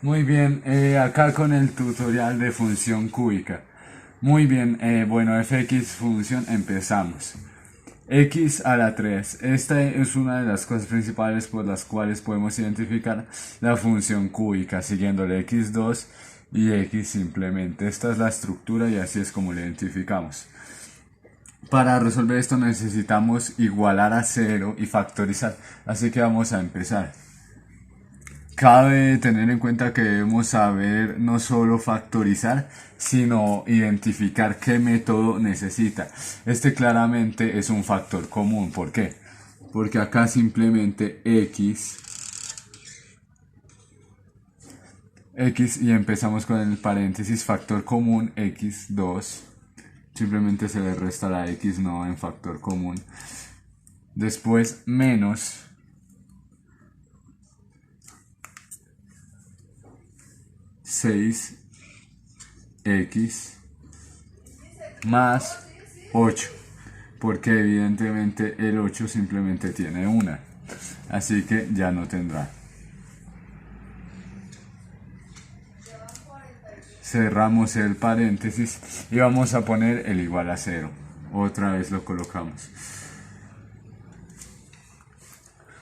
Muy bien, acá con el tutorial de función cúbica. Muy bien, bueno, fx función, empezamos. X a la 3. Esta es una de las cosas principales por las cuales podemos identificar la función cúbica, siguiéndole x2 y x simplemente. Esta es la estructura y así es como la identificamos. Para resolver esto necesitamos igualar a 0 y factorizar, así que vamos a empezar. Cabe tener en cuenta que debemos saber no solo factorizar, sino identificar qué método necesita. Este claramente es un factor común. ¿Por qué? Porque acá simplemente x y empezamos con el paréntesis factor común x2. Simplemente se le resta la x no en factor común. Después menos 6x más 8, porque evidentemente el 8 simplemente tiene una, así que ya no tendrá. Cerramos el paréntesis y vamos a poner el igual a 0. Otra vez lo colocamos.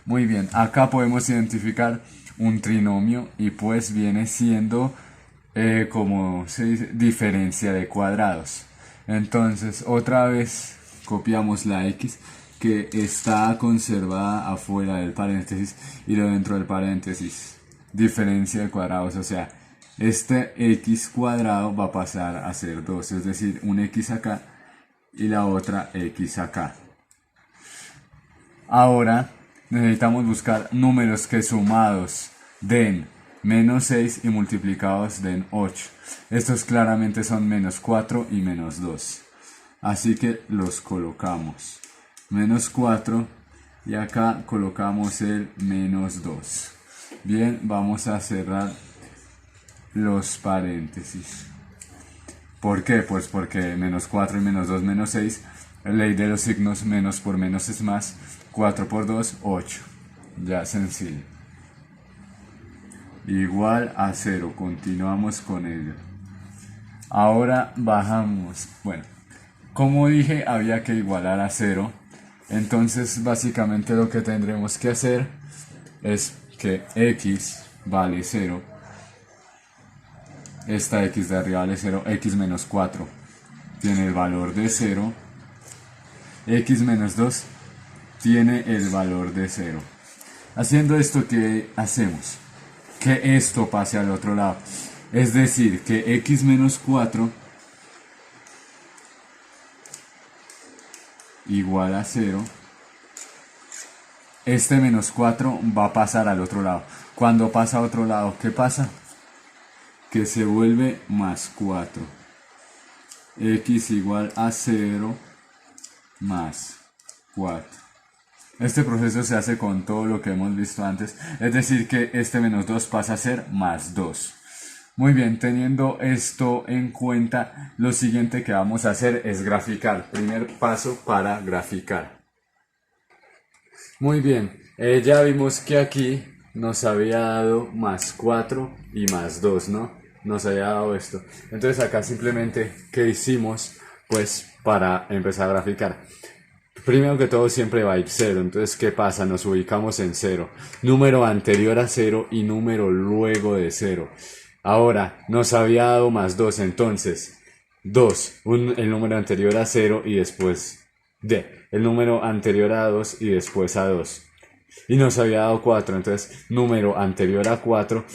Muy bien, acá podemos identificar un trinomio y pues viene siendo como se dice, diferencia de cuadrados. Entonces otra vez copiamos la x que está conservada afuera del paréntesis y lo dentro del paréntesis. Diferencia de cuadrados, o sea, este x cuadrado va a pasar a ser 2, es decir, un x acá y la otra x acá. Ahora necesitamos buscar números que sumados den menos 6 y multiplicados den 8. Estos claramente son menos 4 y menos 2. Así que los colocamos. Menos 4 y acá colocamos el menos 2. Bien, vamos a cerrar los paréntesis. ¿Por qué? Pues porque menos 4 y menos 2 menos 6. Ley de los signos, menos por menos es más. 4 por 2, 8. Ya sencillo. Igual a 0. Continuamos con ello. Ahora bajamos. Bueno, como dije, había que igualar a 0. Entonces, básicamente lo que tendremos que hacer es que x vale 0. Esta x de arriba vale 0. X menos 4 tiene el valor de 0. X menos 2 tiene el valor de 0. Haciendo esto, ¿qué hacemos? Que esto pase al otro lado. Es decir, que x menos 4 igual a 0. Este menos 4 va a pasar al otro lado. Cuando pasa a otro lado, ¿qué pasa? Que se vuelve más 4. X igual a 0 más 4. Este proceso se hace con todo lo que hemos visto antes, es decir que este menos 2 pasa a ser más 2. Muy bien, teniendo esto en cuenta, lo siguiente que vamos a hacer es graficar. Primer paso para graficar. Muy bien, ya vimos que aquí nos había dado más 4 y más 2, ¿no? Nos había dado esto. Entonces acá simplemente, ¿qué hicimos? Pues para empezar a graficar. Primero que todo siempre va a ir 0, entonces ¿qué pasa? Nos ubicamos en 0. Número anterior a 0 y número luego de 0. Ahora, nos había dado más 2, entonces 2, el número anterior a 0 y después el número anterior a 2 y después a 2. Y nos había dado 4, entonces número anterior a 4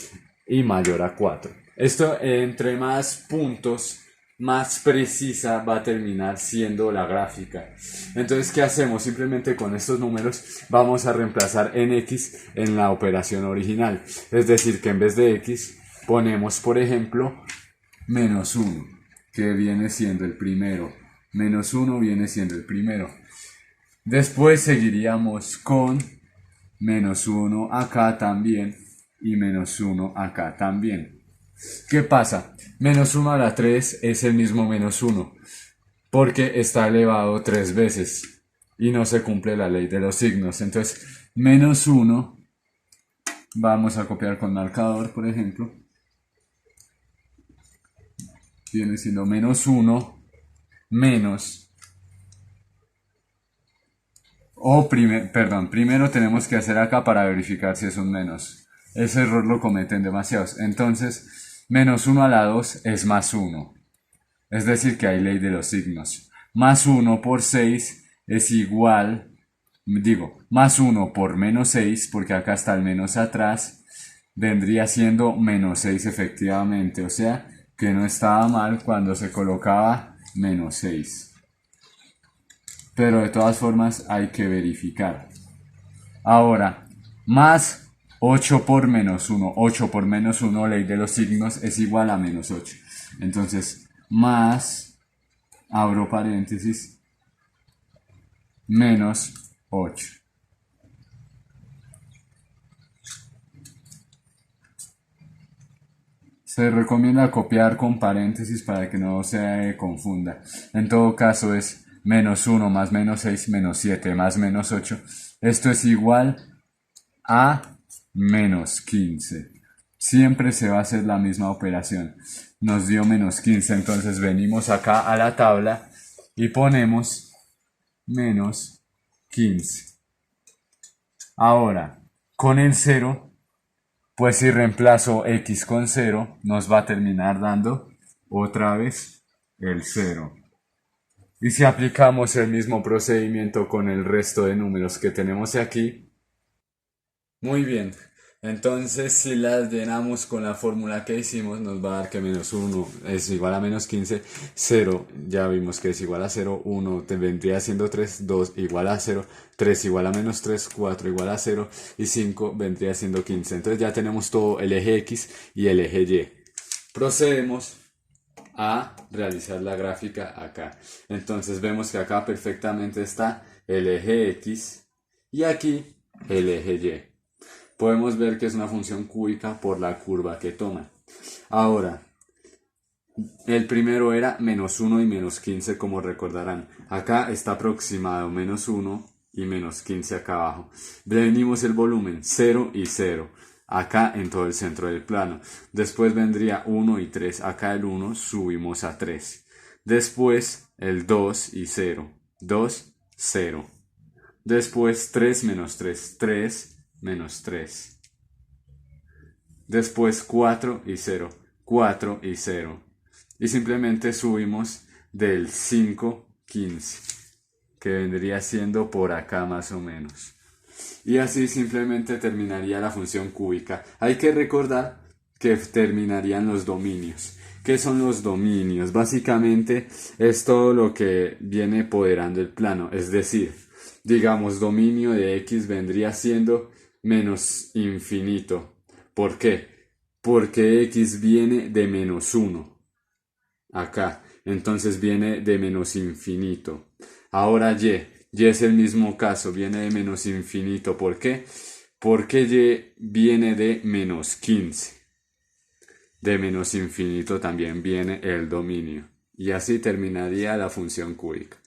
y mayor a 4. Esto entre más puntos, más precisa va a terminar siendo la gráfica. Entonces, ¿qué hacemos? Simplemente con estos números vamos a reemplazar en x en la operación original. Es decir, que en vez de x ponemos, por ejemplo, menos 1, que viene siendo el primero. Menos 1 viene siendo el primero. Después seguiríamos con menos 1 acá también y menos 1 acá también. ¿Qué pasa? Menos 1 a la 3 es el mismo menos 1, porque está elevado 3 veces y no se cumple la ley de los signos. Entonces, menos 1, vamos a copiar con marcador, por ejemplo. viene siendo menos 1 menos... primero tenemos que hacer acá para verificar si es un menos. Ese error lo cometen demasiados. Entonces, menos 1 a la 2 es más 1. Es decir, que hay ley de los signos. Más 1 por 6 es igual, más 1 por menos 6, porque acá está el menos atrás, vendría siendo menos 6 efectivamente. O sea, que no estaba mal cuando se colocaba menos 6. Pero de todas formas hay que verificar. Ahora, más 8 por menos 1. 8 por menos 1, ley de los signos, es igual a menos 8. Entonces, más, abro paréntesis, menos 8. Se recomienda copiar con paréntesis para que no se confunda. En todo caso es menos 1 más menos 6 menos 7 más menos 8. Esto es igual a menos 15. Siempre se va a hacer la misma operación. Nos dio menos 15, entonces venimos acá a la tabla y ponemos menos 15. Ahora, con el 0, pues si reemplazo x con 0, nos va a terminar dando otra vez el 0. Y si aplicamos el mismo procedimiento con el resto de números que tenemos aquí, muy bien. Entonces, si las llenamos con la fórmula que hicimos, nos va a dar que menos 1 es igual a menos 15, 0 ya vimos que es igual a 0, 1 vendría siendo 3, 2 igual a 0, 3 igual a menos 3, 4 igual a 0 y 5 vendría siendo 15. Entonces ya tenemos todo el eje X y el eje Y. Procedemos a realizar la gráfica acá. Entonces vemos que acá perfectamente está el eje X y aquí el eje Y. Podemos ver que es una función cúbica por la curva que toma. Ahora, el primero era menos 1 y menos 15, como recordarán. Acá está aproximado menos 1 y menos 15 acá abajo. Venimos el volumen 0 y 0. Acá en todo el centro del plano. Después vendría 1 y 3. Acá el 1 subimos a 3. Después el 2 y 0. 2, 0. Después 3 menos 3. 3 menos 3. Después 4 y 0. 4 y 0. Y simplemente subimos del 5, 15. Que vendría siendo por acá más o menos. Y así simplemente terminaría la función cúbica. Hay que recordar que terminarían los dominios. ¿Qué son los dominios? Básicamente es todo lo que viene apoderando el plano. Es decir, digamos, dominio de X vendría siendo menos infinito. ¿Por qué? Porque X viene de menos 1. Acá. Entonces viene de menos infinito. Ahora Y es el mismo caso, viene de menos infinito. ¿Por qué? Porque Y viene de menos 15. De menos infinito también viene el dominio. Y así terminaría la función cúbica.